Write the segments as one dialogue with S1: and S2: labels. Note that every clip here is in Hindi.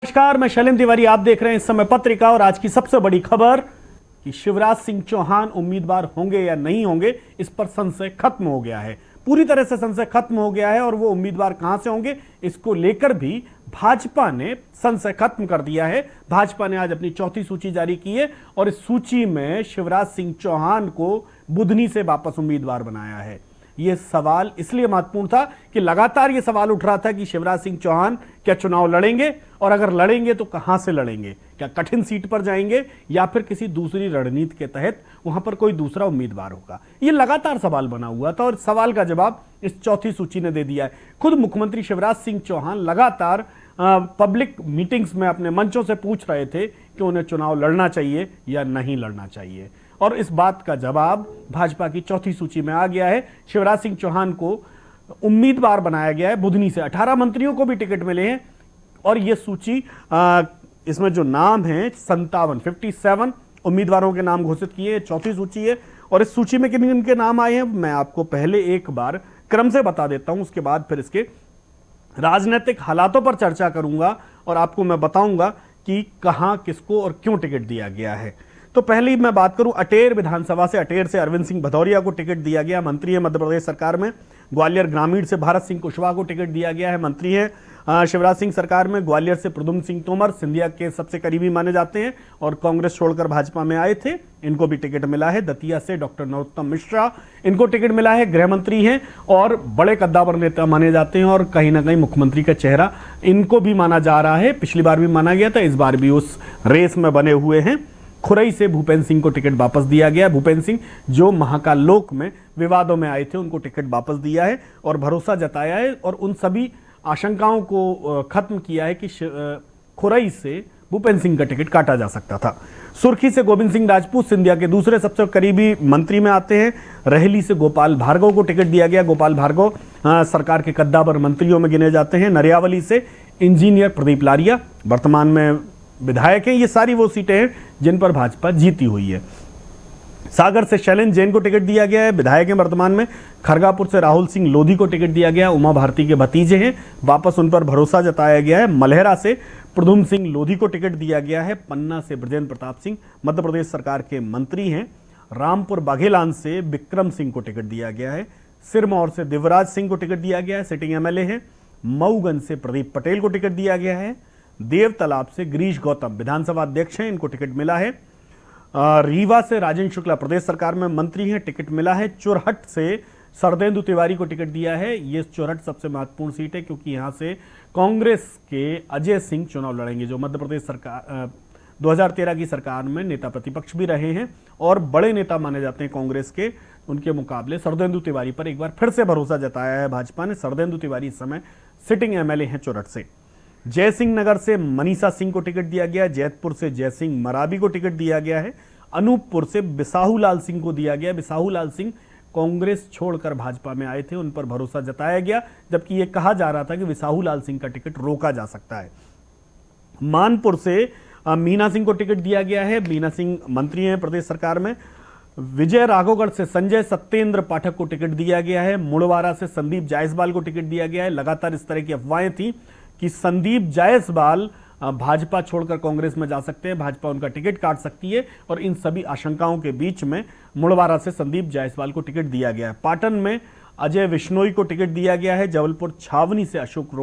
S1: नमस्कार, मैं शैलेंद्र तिवारी। आप देख रहे हैं इस समय पत्रिका और आज की सबसे बड़ी खबर कि शिवराज सिंह चौहान उम्मीदवार होंगे या नहीं होंगे, इस पर संशय खत्म हो गया है। पूरी तरह से संशय खत्म हो गया है और वो उम्मीदवार कहां से होंगे इसको लेकर भी भाजपा ने संशय खत्म कर दिया है। भाजपा ने आज अपनी चौथी सूची जारी की है और इस सूची में शिवराज सिंह चौहान को बुधनी से वापस उम्मीदवार बनाया है। यह सवाल इसलिए महत्वपूर्ण था कि लगातार यह सवाल उठ रहा था कि शिवराज सिंह चौहान क्या चुनाव लड़ेंगे और अगर लड़ेंगे तो कहां से लड़ेंगे, क्या कठिन सीट पर जाएंगे या फिर किसी दूसरी रणनीति के तहत वहां पर कोई दूसरा उम्मीदवार होगा। यह लगातार सवाल बना हुआ था और सवाल का जवाब इस चौथी सूची ने दे दिया है। खुद मुख्यमंत्री शिवराज सिंह चौहान लगातार पब्लिक मीटिंग्स में अपने मंचों से पूछ रहे थे कि उन्हें चुनाव लड़ना चाहिए या नहीं लड़ना चाहिए और इस बात का जवाब भाजपा की चौथी सूची में आ गया है। शिवराज सिंह चौहान को उम्मीदवार बनाया गया है बुधनी से। 18 मंत्रियों को भी टिकट मिले हैं और यह सूची इसमें जो नाम है 57 उम्मीदवारों के नाम घोषित किए। चौथी सूची है और इस सूची में किन के नाम आए हैं मैं आपको पहले एक बार क्रम से बता देता हूं, उसके बाद फिर इसके राजनीतिक हालातों पर चर्चा करूंगा और आपको मैं बताऊंगा कि कहां किसको और क्यों टिकट दिया गया है। तो पहले मैं बात करूं अटेर विधानसभा से। अटेर से अरविंद सिंह भदौरिया को टिकट दिया गया, मंत्री है मध्य प्रदेश सरकार में। ग्वालियर ग्रामीण से भारत सिंह कुशवाहा को टिकट दिया गया है, मंत्री है शिवराज सिंह सरकार में। ग्वालियर से प्रद्युम्न सिंह तोमर सिंधिया के सबसे करीबी माने जाते हैं और कांग्रेस छोड़कर भाजपा में आए थे, इनको भी टिकट मिला है। दतिया से डॉक्टर नरोत्तम मिश्रा, इनको टिकट मिला है, गृह मंत्री हैं और बड़े कद्दावर नेता माने जाते हैं और कहीं ना कहीं मुख्यमंत्री का चेहरा इनको भी माना जा रहा है। पिछली बार भी माना गया था, इस बार भी उस रेस में बने हुए हैं। खुरई से भूपेंद्र सिंह को टिकट वापस दिया गया। भूपेंद्र सिंह जो महाकाल लोक में विवादों में आए थे उनको टिकट वापस दिया है और भरोसा जताया है और उन सभी आशंकाओं को खत्म किया है कि खुरई से भूपेंद्र सिंह का टिकट काटा जा सकता था। सुर्खी से गोविंद सिंह राजपूत सिंधिया के दूसरे सबसे करीबी मंत्री में आते हैं। रहेली से गोपाल भार्गव को टिकट दिया गया। गोपाल भार्गव सरकार के कद्दावर मंत्रियों में गिने जाते हैं। नरियावली से इंजीनियर प्रदीप लारिया वर्तमान में विधायक हैं। ये सारी वो सीटें हैं जिन पर भाजपा जीती हुई है। सागर से शैलेंद्र जैन को टिकट दिया गया है, विधायक हैं वर्तमान में। खरगापुर से राहुल सिंह लोधी को टिकट दिया गया, उमा भारती के भतीजे हैं, वापस उन पर भरोसा जताया गया है। मल्हेरा से प्रद्युम्न सिंह लोधी को टिकट दिया गया है। पन्ना से बृजेंद्र प्रताप सिंह मध्य प्रदेश सरकार के मंत्री हैं। रामपुर बाघेलान से विक्रम सिंह को टिकट दिया गया है। सिरमौर से दिवराज सिंह को टिकट दिया गया है, सिटिंग एमएलए हैं। मऊगंज से प्रदीप पटेल को टिकट दिया गया है। देव तालाब से गिरीश गौतम विधानसभा अध्यक्ष हैं, इनको टिकट मिला है। रीवा से राजेंद्र शुक्ला प्रदेश सरकार में मंत्री हैं, टिकट मिला है। चुरहट से सरदेंदु तिवारी को टिकट दिया है। ये चुरहट सबसे महत्वपूर्ण सीट है क्योंकि यहां से कांग्रेस के अजय सिंह चुनाव लड़ेंगे जो मध्य प्रदेश सरकार 2013 की सरकार में नेता प्रतिपक्ष भी रहे हैं और बड़े नेता माने जाते हैं कांग्रेस के। उनके मुकाबले सरदेंदु तिवारी पर एक बार फिर से भरोसा जताया है भाजपा ने। सरदेंदु तिवारी इस समय सिटिंग एमएलए हैं चुरहट से। जयसिंह नगर से मनीषा सिंह को टिकट दिया गया। जैतपुर से जयसिंह मराबी को टिकट दिया गया है। अनूपपुर से बिसाहू लाल सिंह को दिया गया। बिसाहू लाल सिंह कांग्रेस छोड़कर भाजपा में आए थे, उन पर भरोसा जताया गया, जबकि यह कहा जा रहा था कि बिसाहू लाल सिंह का टिकट रोका जा सकता है। मानपुर से मीना सिंह को टिकट दिया गया है। मीना सिंह मंत्री हैं प्रदेश सरकार में। विजय राघवगढ़ से संजय सत्येंद्र पाठक को टिकट दिया गया है। मुड़वारा से संदीप जायसवाल को टिकट दिया गया है। लगातार इस तरह की अफवाहें थी कि संदीप जायसवाल भाजपा छोड़कर कांग्रेस में जा सकते हैं, भाजपा उनका टिकट काट सकती है और इन सभी आशंकाओं के बीच में मुड़वारा से संदीप जायसवाल को टिकट दिया गया है। पाटन में अजय विश्नोई को टिकट दिया गया है। जबलपुर छावनी से अशोक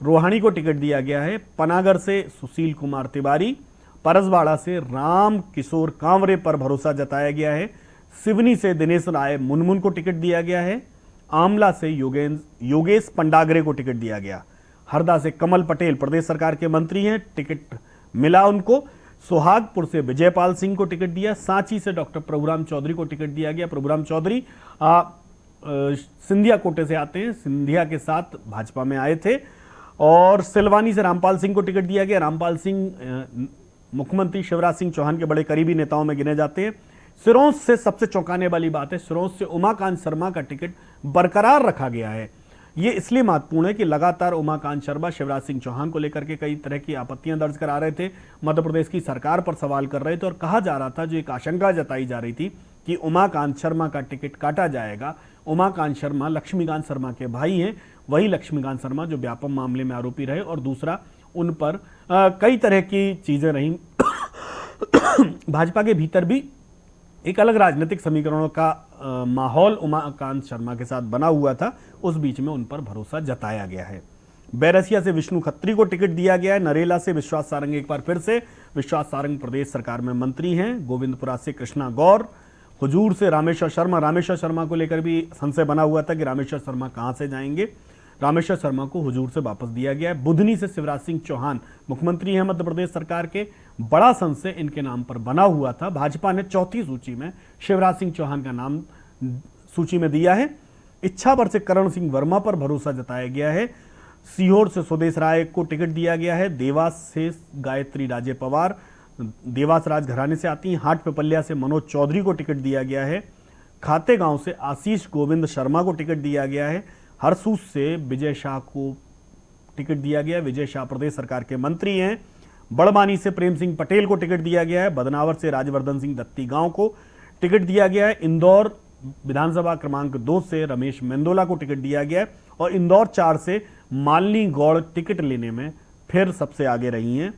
S1: रोहानी को टिकट दिया गया है। पनागर से सुशील कुमार तिवारी, परसवाड़ा से राम किशोर कांवरे पर भरोसा जताया गया है। सिवनी से दिनेश राय मुनमुन को टिकट दिया गया है। आमला से योगेश पंडागरे को टिकट दिया गया। हरदा से कमल पटेल प्रदेश सरकार के मंत्री हैं, टिकट मिला उनको। सोहागपुर से विजयपाल सिंह को टिकट दिया। सांची से डॉक्टर प्रभुराम चौधरी को टिकट दिया गया। प्रभुराम चौधरी सिंधिया कोटे से आते हैं, सिंधिया के साथ भाजपा में आए थे। और सिलवानी से रामपाल सिंह को टिकट दिया गया। रामपाल सिंह मुख्यमंत्री शिवराज सिंह चौहान के बड़े करीबी नेताओं में गिने जाते हैं। सिरोंज से सबसे चौंकाने वाली बात है, सिरोंज से उमाकांत शर्मा का टिकट बरकरार रखा गया है। ये इसलिए महत्वपूर्ण है कि लगातार उमाकांत शर्मा शिवराज सिंह चौहान को लेकर के कई तरह की आपत्तियां दर्ज करा रहे थे, मध्य प्रदेश की सरकार पर सवाल कर रहे थे और कहा जा रहा था, जो एक आशंका जताई जा रही थी कि उमाकांत शर्मा का टिकट काटा जाएगा। उमाकांत शर्मा लक्ष्मीकांत शर्मा के भाई हैं, वही लक्ष्मीकांत शर्मा जो व्यापम मामले में आरोपी रहे और दूसरा उन पर कई तरह की चीजें रही। भाजपा के भीतर भी एक अलग राजनीतिक समीकरणों का माहौल उमाकांत शर्मा के साथ बना हुआ था। उस बीच में उन पर भरोसा जताया गया है। बैरसिया से विष्णु खत्री को टिकट दिया गया है। नरेला से विश्वास सारंग एक बार फिर से, विश्वास सारंग प्रदेश सरकार में मंत्री हैं। गोविंदपुरा से कृष्णा गौर, हुजूर से रामेश्वर शर्मा। रामेश्वर शर्मा को लेकर भी संशय बना हुआ था कि रामेश्वर शर्मा कहां से जाएंगे। रामेश्वर शर्मा को हुजूर से वापस दिया गया है। बुधनी से शिवराज सिंह चौहान मुख्यमंत्री हैं मध्य प्रदेश सरकार के। बड़ा संशय इनके नाम पर बना हुआ था। भाजपा ने चौथी सूची में शिवराज सिंह चौहान का नाम सूची में दिया है। इच्छावर से करण सिंह वर्मा पर भरोसा जताया गया है। सीहोर से सुदेश राय को टिकट दिया गया है। देवास से गायत्री राजे पवार, देवास राजघराने से आती हैं। हाट पिपल्या से मनोज चौधरी को टिकट दिया गया है। खातेगांव से आशीष गोविंद शर्मा को टिकट दिया गया है। हरसूस से विजय शाह को टिकट दिया गया है। विजय शाह प्रदेश सरकार के मंत्री हैं। बड़वानी से प्रेम सिंह पटेल को टिकट दिया गया है। बदनावर से राजवर्धन सिंह दत्ती गांव को टिकट दिया गया है। इंदौर विधानसभा क्रमांक 2 से रमेश मेंदोला को टिकट दिया गया है। और इंदौर 4 से मालिनी गौड़ टिकट लेने में फिर सबसे आगे रही हैं।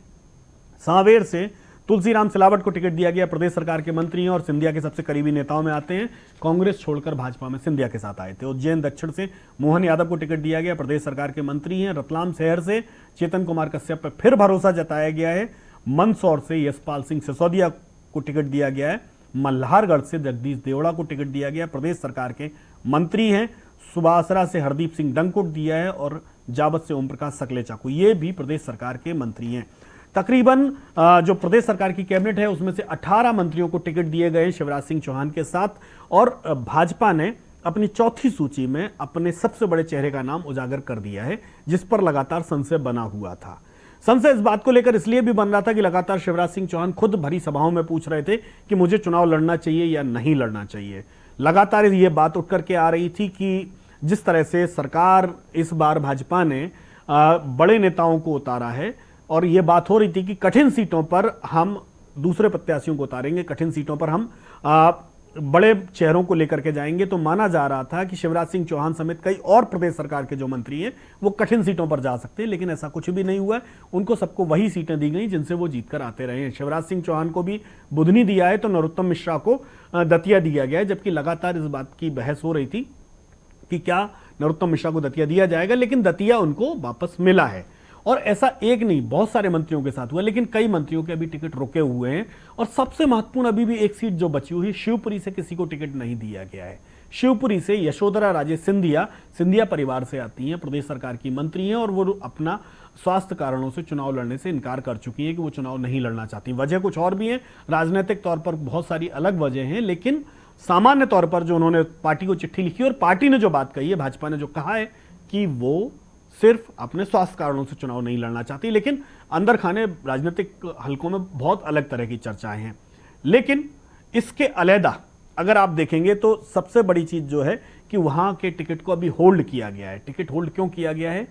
S1: सांवेर से तुलसीराम सिलावट को टिकट दिया गया। प्रदेश सरकार के मंत्री हैं और सिंधिया के सबसे करीबी नेताओं में आते हैं। कांग्रेस छोड़कर भाजपा में सिंधिया के साथ आए थे। उज्जैन दक्षिण से मोहन यादव को टिकट दिया गया। प्रदेश सरकार के मंत्री हैं। रतलाम शहर से चेतन कुमार कश्यप पर फिर भरोसा जताया गया है। मंदसौर से यशपाल सिंह सिसोदिया को टिकट दिया गया है। मल्हारगढ़ से जगदीश देवड़ा को टिकट दिया गया। प्रदेश सरकार के मंत्री हैं। सुबासरा से हरदीप सिंह डंग को दिया है और जावत से ओम प्रकाश सकलेचा को, ये भी प्रदेश सरकार के मंत्री हैं। तकरीबन जो प्रदेश सरकार की कैबिनेट है उसमें से 18 मंत्रियों को टिकट दिए गए शिवराज सिंह चौहान के साथ। और भाजपा ने अपनी चौथी सूची में अपने सबसे बड़े चेहरे का नाम उजागर कर दिया है, जिस पर लगातार संशय बना हुआ था। संशय इस बात को लेकर इसलिए भी बन रहा था कि लगातार शिवराज सिंह चौहान खुद भरी सभाओं में पूछ रहे थे कि मुझे चुनाव लड़ना चाहिए या नहीं लड़ना चाहिए। लगातार ये बात उठ करके आ रही थी कि जिस तरह से सरकार इस बार भाजपा ने बड़े नेताओं को उतारा है और ये बात हो रही थी कि कठिन सीटों पर हम दूसरे प्रत्याशियों को उतारेंगे, कठिन सीटों पर हम बड़े चेहरों को लेकर के जाएंगे, तो माना जा रहा था कि शिवराज सिंह चौहान समेत कई और प्रदेश सरकार के जो मंत्री हैं वो कठिन सीटों पर जा सकते हैं। लेकिन ऐसा कुछ भी नहीं हुआ। उनको सबको वही सीटें दी गई जिनसे वो जीत कर आते रहे हैं। शिवराज सिंह चौहान को भी बुधनी दिया है तो नरोत्तम मिश्रा को दतिया दिया गया है, जबकि लगातार इस बात की बहस हो रही थी कि क्या नरोत्तम मिश्रा को दतिया दिया जाएगा, लेकिन दतिया उनको वापस मिला है। और ऐसा एक नहीं, बहुत सारे मंत्रियों के साथ हुआ, लेकिन कई मंत्रियों के अभी टिकट रुके हुए हैं। और सबसे महत्वपूर्ण अभी भी एक सीट जो बची हुई, शिवपुरी से किसी को टिकट नहीं दिया गया है। शिवपुरी से यशोधरा राजे सिंधिया परिवार से आती हैं, प्रदेश सरकार की मंत्री हैं और वो अपना स्वास्थ्य कारणों से चुनाव लड़ने से इनकार कर चुकी हैं कि वो चुनाव नहीं लड़ना चाहती। वजह कुछ और भी है, राजनीतिक तौर पर बहुत सारी अलग वजह हैं, लेकिन सामान्य तौर पर जो उन्होंने पार्टी को चिट्ठी लिखी और पार्टी ने जो बात कही है, भाजपा ने जो कहा है कि वो सिर्फ अपने स्वास्थ्य कारणों से चुनाव नहीं लड़ना चाहती। लेकिन अंदर खाने राजनीतिक हलकों में बहुत अलग तरह की चर्चाएं हैं। लेकिन इसके अलहदा अगर आप देखेंगे तो सबसे बड़ी चीज जो है कि वहां के टिकट को अभी होल्ड किया गया है। टिकट होल्ड क्यों किया गया है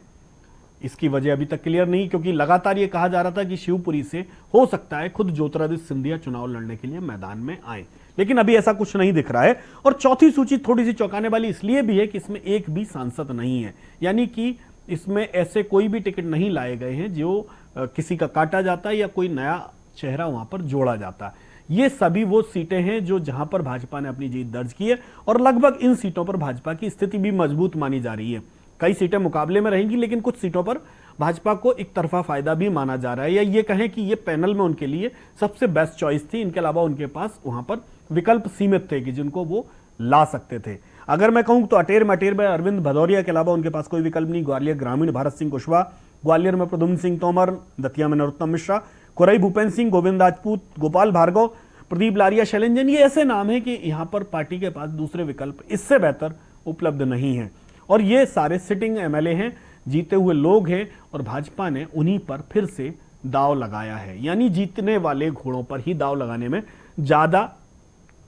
S1: इसकी वजह अभी तक क्लियर नहीं, क्योंकि लगातार ये कहा जा रहा था कि शिवपुरी से हो सकता है खुद ज्योतिरादित्य सिंधिया चुनाव लड़ने के लिए मैदान में आए, लेकिन अभी ऐसा कुछ नहीं दिख रहा है। और चौथी सूची थोड़ी सी चौंकाने वाली इसलिए भी है कि इसमें एक भी सांसद नहीं है, यानी कि इसमें ऐसे कोई भी टिकट नहीं लाए गए हैं जो किसी का काटा जाता है या कोई नया चेहरा वहां पर जोड़ा जाता है। ये सभी वो सीटें हैं जो जहां पर भाजपा ने अपनी जीत दर्ज की है और लगभग इन सीटों पर भाजपा की स्थिति भी मजबूत मानी जा रही है। कई सीटें मुकाबले में रहेंगी, लेकिन कुछ सीटों पर भाजपा को एक तरफा फायदा भी माना जा रहा है, या ये कहें कि ये पैनल में उनके लिए सबसे बेस्ट चॉइस थी। इनके अलावा उनके पास वहां पर विकल्प सीमित थे कि जिनको वो ला सकते थे। अगर मैं कहूं तो अटेर में अरविंद भदौरिया के अलावा उनके पास कोई विकल्प नहीं। ग्वालियर ग्रामीण भरत सिंह कुशवाहा, ग्वालियर में प्रद्युम्न सिंह तोमर, दतिया में नरोत्तम मिश्रा, कोरई भूपेंद्र सिंह, गोविंद राजपूत, गोपाल भार्गव, प्रदीप लारिया, शैलेंजन, ये ऐसे नाम हैं कि यहां पर पार्टी के पास दूसरे विकल्प इससे बेहतर उपलब्ध नहीं है। और ये सारे सिटिंग एमएलए हैं, जीते हुए लोग हैं और भाजपा ने उन्हीं पर फिर से दाव लगाया है, यानी जीतने वाले घोड़ों पर ही दाव लगाने में ज्यादा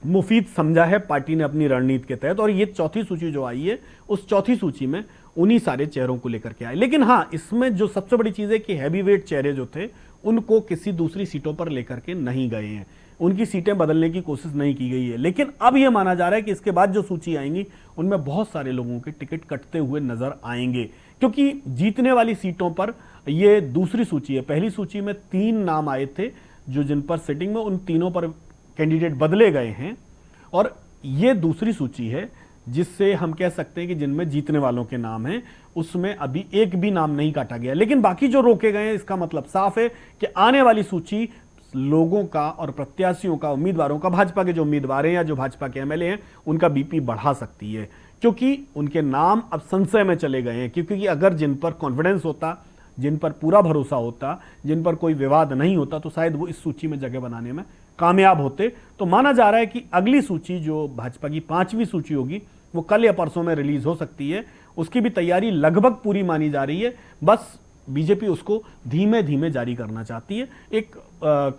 S1: मुफीद समझा है पार्टी ने अपनी रणनीति के तहत। और ये चौथी सूची जो आई है उस चौथी सूची में उन्हीं सारे चेहरों को लेकर के आए। लेकिन हां, इसमें जो सबसे बड़ी चीज है कि हैवीवेट चेहरे जो थे उनको किसी दूसरी सीटों पर लेकर के नहीं गए हैं, उनकी सीटें बदलने की कोशिश नहीं की गई है। लेकिन अब यह माना जा रहा है कि इसके बाद जो सूची आएंगी उनमें बहुत सारे लोगों के टिकट कटते हुए नजर आएंगे, क्योंकि जीतने वाली सीटों पर ये दूसरी सूची है। पहली सूची में 3 नाम आए थे जो जिन पर सिटिंग में, उन तीनों पर कैंडिडेट बदले गए हैं। और ये दूसरी सूची है जिससे हम कह सकते हैं कि जिनमें जीतने वालों के नाम हैं, उसमें अभी एक भी नाम नहीं काटा गया। लेकिन बाकी जो रोके गए हैं, इसका मतलब साफ है कि आने वाली सूची लोगों का और प्रत्याशियों का, उम्मीदवारों का, भाजपा के जो उम्मीदवार हैं या जो भाजपा के एमएलए हैं, उनका बीपी बढ़ा सकती है, क्योंकि उनके नाम अब संशय में चले गए हैं। क्योंकि अगर जिन पर कॉन्फिडेंस होता, जिन पर पूरा भरोसा होता, जिन पर कोई विवाद नहीं होता, तो शायद वो इस सूची में जगह बनाने में कामयाब होते। तो माना जा रहा है कि अगली सूची जो भाजपा की 5वीं सूची होगी, वो कल या परसों में रिलीज हो सकती है। उसकी भी तैयारी लगभग पूरी मानी जा रही है, बस बीजेपी उसको धीमे धीमे जारी करना चाहती है, एक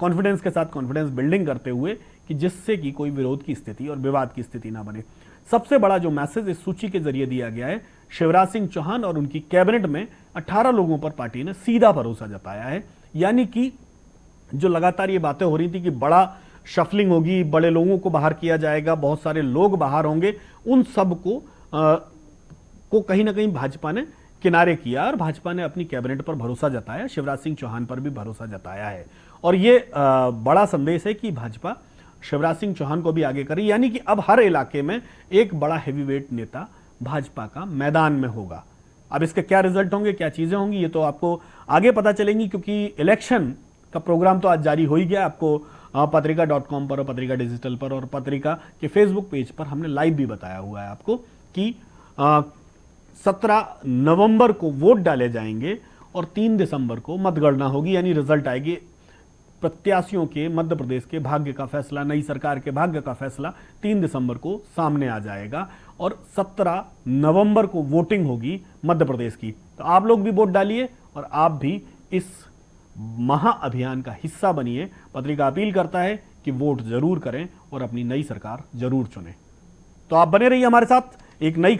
S1: कॉन्फिडेंस के साथ कॉन्फिडेंस बिल्डिंग करते हुए, कि जिससे कि कोई विरोध की स्थिति और विवाद की स्थिति ना बने। सबसे बड़ा जो मैसेज इस सूची के जरिए दिया गया है, शिवराज सिंह चौहान और उनकी कैबिनेट में 18 लोगों पर पार्टी ने सीधा भरोसा जताया है। यानी कि जो लगातार ये बातें हो रही थी कि बड़ा शफलिंग होगी, बड़े लोगों को बाहर किया जाएगा, बहुत सारे लोग बाहर होंगे, उन सब को कहीं ना कहीं भाजपा ने किनारे किया और भाजपा ने अपनी कैबिनेट पर भरोसा जताया, शिवराज सिंह चौहान पर भी भरोसा जताया है। और ये बड़ा संदेश है कि भाजपा शिवराज सिंह चौहान को भी आगे करी, यानी कि अब हर इलाके में एक बड़ा हैवीवेट नेता भाजपा का मैदान में होगा। अब इसके क्या रिजल्ट होंगे, क्या चीजें होंगी, ये तो आपको आगे पता चलेंगी, क्योंकि इलेक्शन का प्रोग्राम तो आज जारी हो ही गया। आपको पत्रिका.com पर और पत्रिका डिजिटल पर और पत्रिका के फेसबुक पेज पर हमने लाइव भी बताया हुआ है आपको कि 17 नवंबर को वोट डाले जाएंगे और 3 दिसंबर को मतगणना होगी, यानी रिजल्ट आएगी। प्रत्याशियों के मध्य प्रदेश के भाग्य का फैसला, नई सरकार के भाग्य का फैसला 3 दिसंबर को सामने आ जाएगा और 17 नवंबर को वोटिंग होगी मध्य प्रदेश की। तो आप लोग भी वोट डालिए और आप भी इस महाअभियान का हिस्सा बनिए। पत्रिका अपील करता है कि वोट जरूर करें और अपनी नई सरकार जरूर चुनें। तो आप बने रहिए हमारे साथ। एक नई